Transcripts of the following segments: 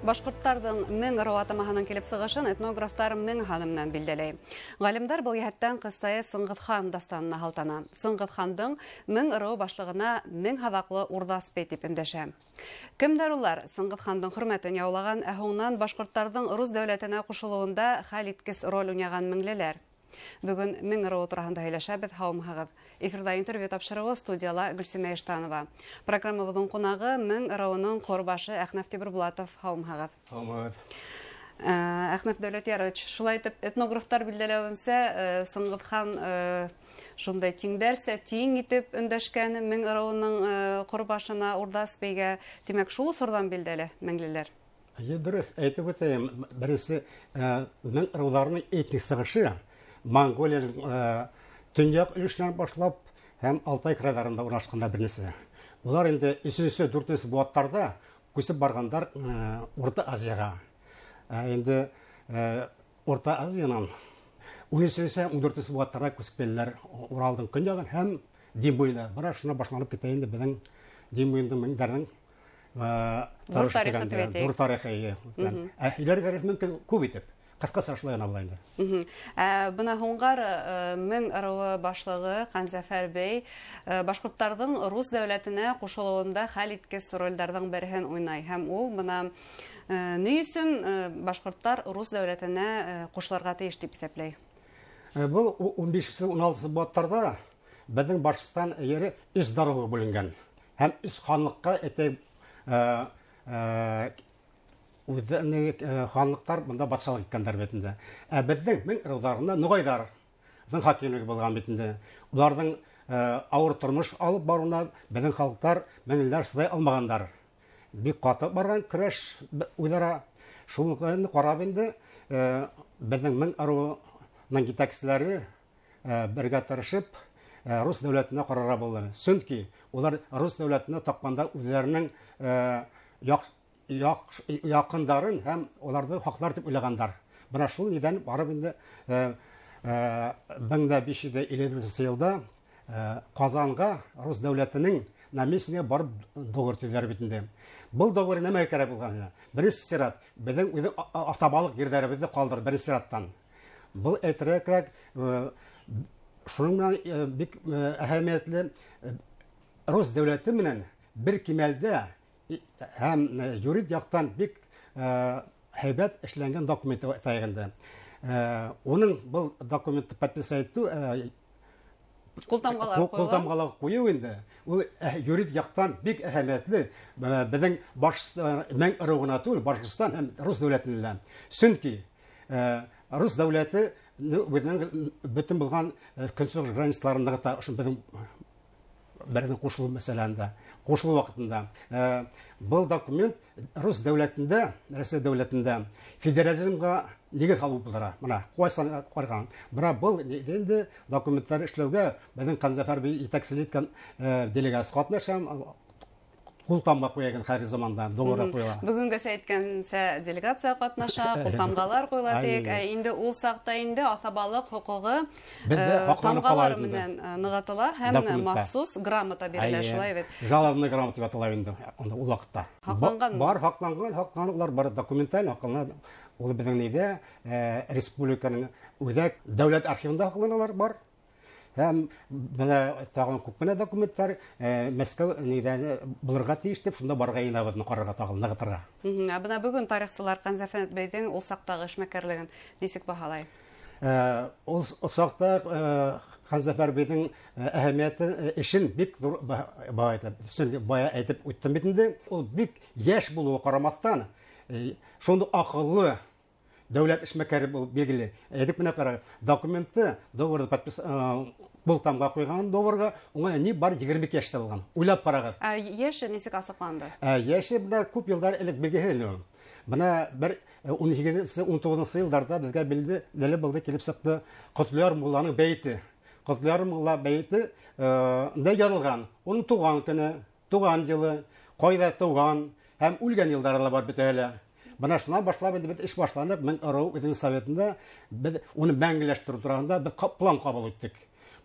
Башкорттардың мең ырау атамаһының килеп сыгышын этнографтар мең ханымнан билдәләй. Галимдар был яһәттән кыстая Сыңгыт-хан дастанына һалтана. Сыңгыт-хандың мең ырау башлыгына мең хаваклы урдас бит дип эндәшә. Кемдер улар Сыңгыт-хандың хөрмәтен яулаган, ә һуңнан башкорттардың рус дәүләтенә кушылуында хәл иткес роль уйнаган меңлеләр. Бүген мең ырау турында һөйләшәбез, һаумыгыз. Эфирда интервью тапшыруы студияла Гөлсемә Иштанова. Программабызның кунагы мең ырауның корбашы Әхнәф Тимербулатов, һаумыгыз. Һаумыгыз. Әхнәф Дәүләтьярович, шулай итеп этнографтар билдәләвенсә, Сыңгыт-хан шундай тиңдәрсә, тиң итеп өндәшкән мең ырауның корбашына урдас бәйгә, димәк шул сордан билдәле меңлеләр. Дөрес, әйтеп үтәм, беренче мең ырауларның этник сыгышы Монголияның төньяк өлешеннән башлап һәм Алтай крайларында урнашканда бернәрсә. Улар инде 3-4 буаттарда күсеп баргандар Урта Азияга. Инде Урта Азиянан 13-14 буаттарга күсеп килделәр. Уралдың көньягын һәм Дин буена. Бара шуна башланып китә инде безнең Дин буенның меңдәрнең Дур тарихы. Иләргә мөмкин күп итеп. Кыскасы шулай гына була инде. Бына һуңгар мең ырауы башлыгы Канзафар бей башкорттарның рус дәүләтенә кушылуында хәл иткес рольләрдән берен уйнай. Һәм ул бына ни өчен башкорттар рус дәүләтенә кушылырга тиеш дип исәпләй. Бу 15-16 буаттарда безнең Башкортстан йөре үз даруга бүленгән. Һәм үз ханлыкка әтеп ханлыктар монда батшалык иткәннәр битендә. Ә безнең мең ырауларында Нугайдарның хакимлеге булган битендә. Уларның авыр тормыш алып баруына безнең халыктар меңләр сыдай алмаганнар. Бик каты барган көрәш уйлара шуларны карап инде безнең мең ырауның җитәкчеләре бергә тырышып рус дәүләтенә карарга булдылар. Чөнки улар рус дәүләтенә такканда үзләренең якындарын һәм уларны хаклар дип уйлагандар. Бына шул нидән барып инде 1550 елда Казанга рус дәүләтенең наместниге барып договор төзеләр бит инде. Бу договор нәмә кирәк булган. Беренче сират безнең үзе автобалык җирләребезне калдыр беренче сираттан. Бу әйтерәк шуның бик әһәмиятле рус дәүләте менән бер кимәлдә һәм юрид яктан бик һәйбәт эшләнгән документ тәягында. Уның бу документны подписать итү култамгалар кую инде. Ул юрид яктан бик әһәмиятле безнең мең ырауына түгел, Башкортстан һәм рус дәүләтенә. Чөнки рус дәүләте безнең бөтен булган көнчыгыш границаларындагы та безнең беренең кушылу мәсьәләсендә, кушылу вакытында бу документ рус дәүләтендә, Россия дәүләтендә федерализмга нигез алып булдыра. Менә кайсан карган. Бара бу инде документлар эшләүгә безнең Канзафар бей итәкчелек иткән делегация катнашам. Култамга куяган һәр заманда договор куела. Бүгенге әйткәнсә делегация катнаша, култамгалар куела дик. Инде ул сакта инде асабалык хукугы тамгалар менән ныгытыла һәм махсус грамота бирелә, шулай бит. Жалобный грамота дип атала инде ул вакытта. Бар хакланганлар бар документаль хаклана. Ул безнең нидә республиканың үзәк дәүләт архивында хакланалар бар. Һәм менә тагын күп кенә документлар Мәскәү нидән булырга тиеш дип шунда барга инабызны карарга тагын ныгытырга. Бына бүген тарихчылар Канзафар бейдең ул сактагы эшмәкәрлеген ничек баһалай? Ул сакта Канзафар бейдең әһәмияте эшен бик бая әйтеп үттем бит инде. Ул бик яшь булуы карамастан шундый акыллы дәүләт эшмәкәре булып билгеле. Әйтеп менә кара, документны договорда подпис бултамга куйган договорга уңай ни бар 22 яшьтә булган. Уйлап карагыз. Яше ничек асыкланды? Яше менә күп еллар элек билгеле. Менә бер 12-19 елларда безгә билгеле булды килеп чыкты Котлар мулланың бәйте. Котлар мулла бәйте да язылган. Оның туган көне, туган елы, кайда туган һәм үлгән еллары бар бит әле. Бына шуннан башлап инде бит эш башланып, мең ырау үзенең советында без уны мәңгеләштерү турында без план кабул иттек.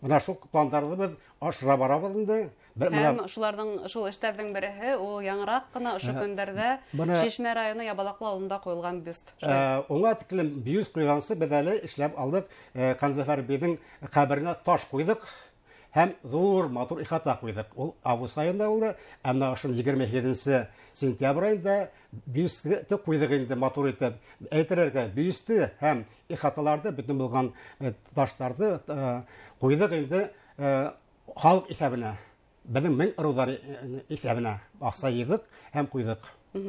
Менә шул планнарны без ашыра барабыз инде. Һәм шул эшләрнең береһе ул яңрак кына ошо көндәрдә Шишмә районы Ябалаклы авылында куелган бюст. Уңа тиклем бюст куйгансы без әле эшләп алдык. Канзафар бейнең каберенә таш куйдык. Һәм зур матур ихата куйдык. Ул август айында булды. Әмма ошын 27 сентябрь айында бюстты куйдык инде матур итеп. Әйтерләргә бюстты һәм ихаталарды бүтән булган ташларды куйдык инде халык исәбенә. Безнең 1000 ырулар исәбенә акча йыйдык һәм куйдык.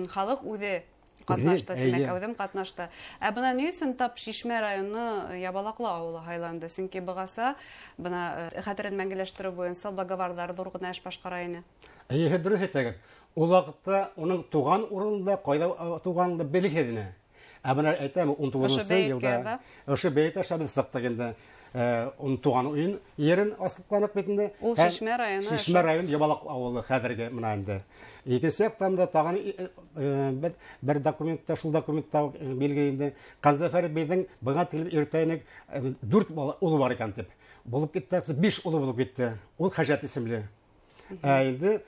Халык үзе катнашты, димәк, әүдем катнашты. Ә бына ни өчен тап Шишмә районы Ябалаклы авылы һайланды? Чөнки быгаса бына хәтерен мәңгеләштерү буенча благоварлар ҙур гына эш башкара ине. Дөрес әйтәгез. Ул вакытта уның туган урынында, кайда туганлыгы белгән иде. Ә бына әйтәм, 19 елда ошо бәйт аша без сыктык инде. Он туган уен ерен асылкланып битенде. Ул Шишмә районы. Шишмә районы Ябалак авылы хәзерге менә инде. Икенче яктан тагын бер документта, шул документта белгәндә Канзафар бейнең быга тилеп иртәнек 4 улы бар икән дип. Булып китте, 5 улы булып китте. Ул Хаҗат исемле. Инде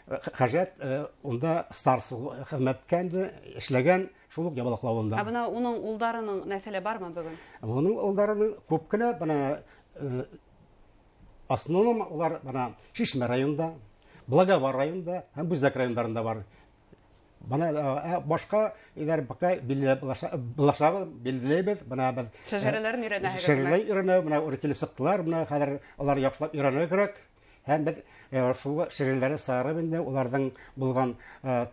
Хаҗат унда старсы хезмәткәнде, эшләгән шул Ябалаклы авылында. Ә бына уның улдарының нәселе бармы бүген? Уның улдарының күп кенә бына основном улар бына Шишмә районында, Благовар районында һәм Бүздәк районнарында бар. Бана башка иләр бака билашабыз, билдиләбез, бана без шәҗәрәләрне өйрәнәбез. Шәҗәрәләр өйрәнә, бана үркилеп сыктылар, бана хәзер алар яхшылап өйрәнергә кирәк. Һәм без шул шәҗәрәләрне сарып инде, уларның булган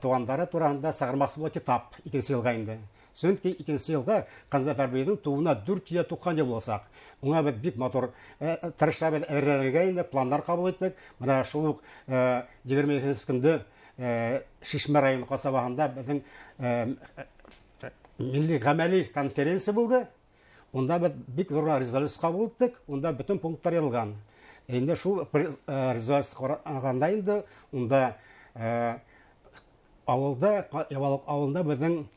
тугандары турында сагырмакчы булган китап 2 елга инде. Чөнки 2 елга Канзафар бейнең туына 4 ел туккан булсак, уңа без бик матур тырышабыз әзерләргә инде, планнар кабул иттек. Менә шул 22 көндә Шишмә районы касабасында безнең милли гамәли конференция булды. Унда без бик зур резолюция кабул иттек. Унда бөтен пунктлар язылган. Инде шул резолюция караганда инде унда авылда, Ябалак авылында безнең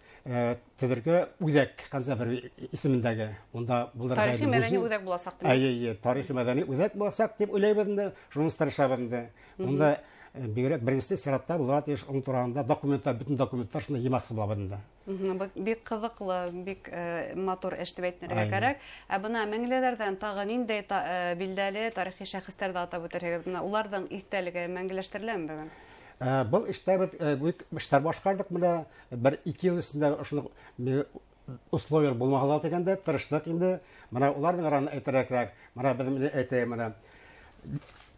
төдергә үзәк Канзафар исемендәге. Унда булдырга тарихи мәдәни үзәк буласак дип. Тарихи мәдәни үзәк буласак дип уйлыйбыз инде. Шуны тырышабыз инде. Унда бигрәк беренче сиратта булат еш он турында документлар, бүтән документлар шунда ямаксы була инде. Бик кызыклы, бик матур эш дип әйтергә кирәк. Ә бына меңлеләрдән тагын инде билдәле тарихи шәхестәрдә атап үтәргә, бына уларның истәлеге мәңгеләштереләме бүген? Бұл эштә бик эшләр башкардык, менә 1-2 ел эчендә шуны условиялар булмаганлар дигәндә тырыштык инде. Менә уларның араны әйтәрәк, менә без әйтәм, менә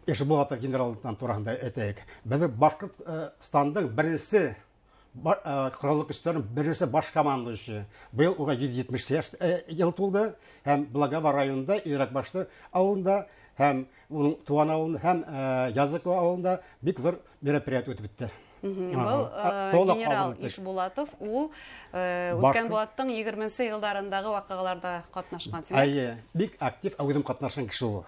Ишбулатов генералдан турында әйтәйек. Безнең Башкортстандың беренче кораллы көчләрнең беренче баш командующие. Быел уга 70 ел тулды. Һәм Благовар районында, Иракбашты авылында, һәм уның туган авылында, һәм Язык авылында бик зур мероприятие үтеп бетте. Был генерал Ишбулатов, ул үткән булаттың 20 елдарындагы вакыйгаларда катнашкан. Бик актив әүдем катнашкан кеше ул.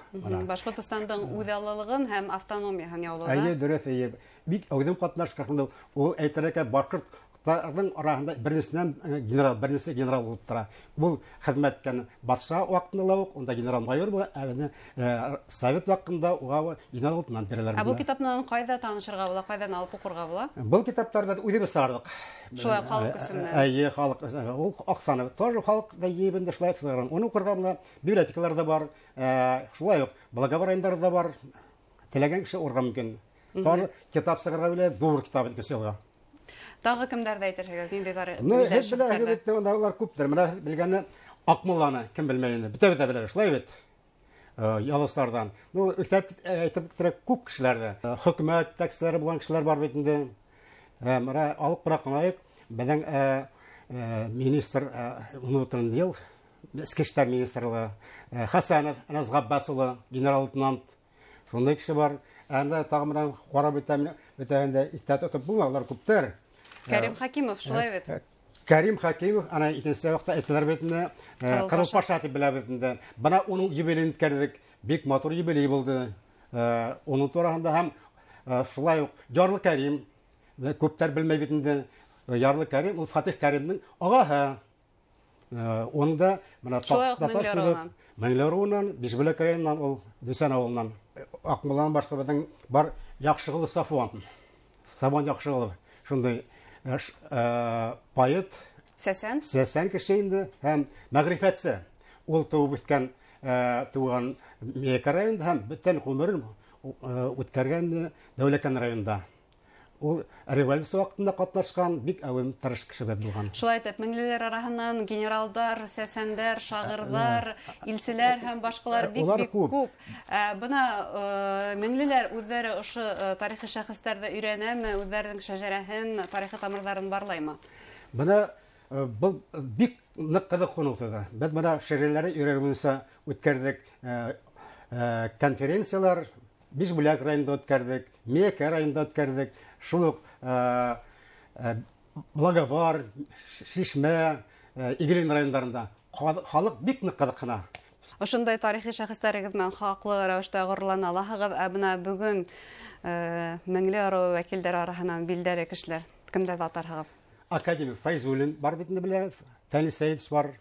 Башкортстандың үҙаллылыгын һәм автономияһын яулауда. Дөрес, бик әүдем катнашкан. Ул әйтерлек Башкортларның арасында беренче генерал булып тора. Бу хезмәткән батша вакытында ук, онда генерал-майор була, совет вакытында уга генерал-лейтенант бирәләр. Бу китапны кайда танышырга була, кайдан алып укырга була? Бу китаптарны үзебез сардык. Шулай халык исемнәре. Халык, ул Аксаны тоже халык да ебендә шулай сыгырган. Уны укырга була, библиотекаларда бар, шулай ук Благовар районында бар. Теләгән кеше укырга мөмкин. Тоже китап сыгырга белә, зур китап итәсезгә. Тагы кемдәрдә әйтергә, нинди тарих? Алар күптер. Менә белгәне Акмулланы кем белмәй инде. Бөтә белер, шулай бит. Ялыслардан. Әйтеп китерәк күп кешеләрдә. Хөкүмәт тәкъсирләре булган кешеләр бар бит инде. Менә алып быракмайык. Безнең министр унутын ел, эчке эшләр министрлыгы Хасанов Анас Габбасулы, генерал-лейтенант. Шундай кеше бар. Анда тагы менә карап бетәгәндә иттәт отып булмалар күптер. Кәрим Хакимов, шулай бит. Кәрим Хакимов, ана икенче вакытта әйтәләр бит инде, Кырыл Паша дип белә бит инде. Бана уның юбилеен үткәрдек, бик матур юбилей булды. Уның турында һәм шулай ук Ярлы Кәрим, күптәр белмәй бит инде. Ярлы Кәрим ул Фатих Кәримнең агаһы. Онда мына Шулай ук Меңле аруынан. Меңле аруынан, Бишбүләк районынан, ул Дүсән авылынан. Акмулдан башка безнең бар Яхшыгылы Сафуан. Сабан Яхшыгылы. Шундай поэт, сәсән кеше инде һәм мәгърифәтсе. Ул туып үскән туган Мекә районында һәм бөтен гомерен үткәргән Дәүләкән районында. Ул революция вакытында катнашкан бик әвен тырыш кеше булган. Шулай итеп, Меңлеләр араһыннан генералдар, сәсәндәр, шагыйрьләр, илчеләр һәм башкалар бик күп. Бына Меңлеләр үзләре ошо тарихи шәхестәрдә өйрәнәме, үзләренең шәҗәрәһен, тарихи тамырларын барлаймы? Бына бу бик нык кызык хунуктыда. Без бына шәҗәрәләре өйрәнүенсә үткәрдек конференциялар, Бишбүләк районында үткәрдек, Мекә районында үткәрдек. Шул ук Благовар, Шишмә, Игелин районнарында халык бик нык кызыксына. Ошондай тарихи шәхестәрегез белән хаклы рәвештә горурлана аласыз. Бына бүген Меңле ару вәкилләре араһыннан билдәле кешеләр. Кемдә атарыгыз? Академик Файзуллин бар бит инде белә, Фәнис Сәйдов бар,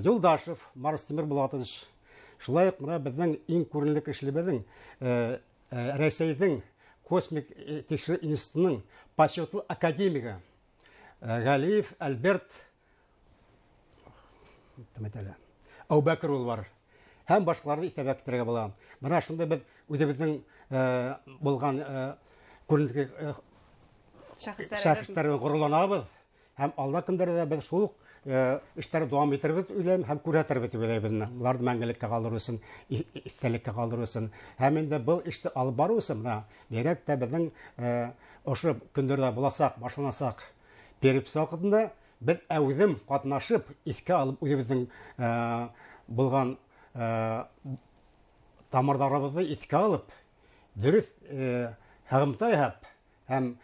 Юлдашев, Марс Тимер Булатович. Шулай ук мына безнең иң күренекле кешеләребезнең Рәсәйнең космик тикшерү институтының почетлы академигы Галиев Альберт Әбубәкер ул бар. Һәм башкаларны исәпкә китерергә була. Менә шунда без үзебезнең булган күренекле шәхестәргә горурланабыз. Һәм алда көндәрдә без шул эшләр дәвам иттербез уйлыйм һәм күрәтербез уйлыйм. Уларны мәңгелеккә калдыру өчен, истәлеккә калдыру өчен. Һәм инде бу эшне алып бару өчен менә бирәк тә безнең ошо көндәрдә буласак, башланасак, перепис вакытында без әүзем катнашып, искә алып үзебезнең булган тамырларыбызны искә алып, дөрес хәгымтай һәм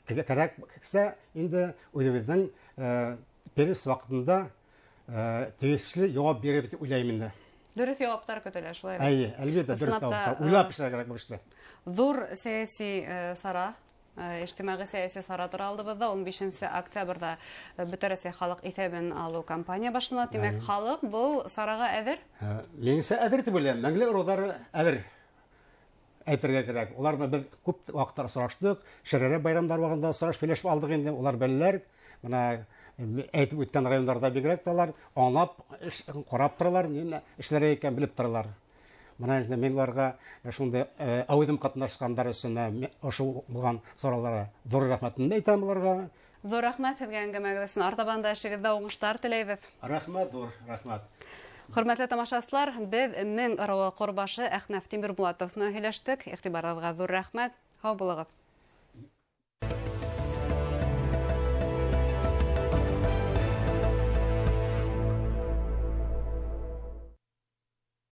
кирәксә инде үзебезнең перепис вакытында тиешле җавап биреп дип уйлыйм инде. Дөрес җаваптар көтелә шулай. Әйе, әлбәттә дөрес җаваптар. Уйлап эшләргә кирәк бу эштә. Зур сәяси сара, иҗтимагый сәяси сара тора алдыбызда 15 октябрьдә бөтенроссия халык исәбен алу кампания башлана. Димәк, халык бу сарага әзер? Минемчә әзер дип уйлыйм. Мәңле урылдары әзер. Әйтергә кирәк. Улар без күп вакыттар сораштык. Шәрәрә байрамдар вакытында сораш-белешеп алдык инде. Улар беләләр. Менә әйтеп үткән районнарда бигрәк талар аңлап, карап торалар, нинди эшләре икән белеп торалар. Менә инде мин уларга шундый әүдем катнашкандар өчен ошо булган сорауларга зур рәхмәтемне әйтәм уларга. Зур рәхмәт сезгә әңгәмәгез өчен. Артабанда эшегездә уңышлар теләйбез. Рәхмәт, зур рәхмәт. Хөрмәтле тамашачылар, без Мең аруы корбашы Әхнәф Тимер Булатовны һөйләштек. Игътибарыгызга зур рәхмәт. Һау булыгыз.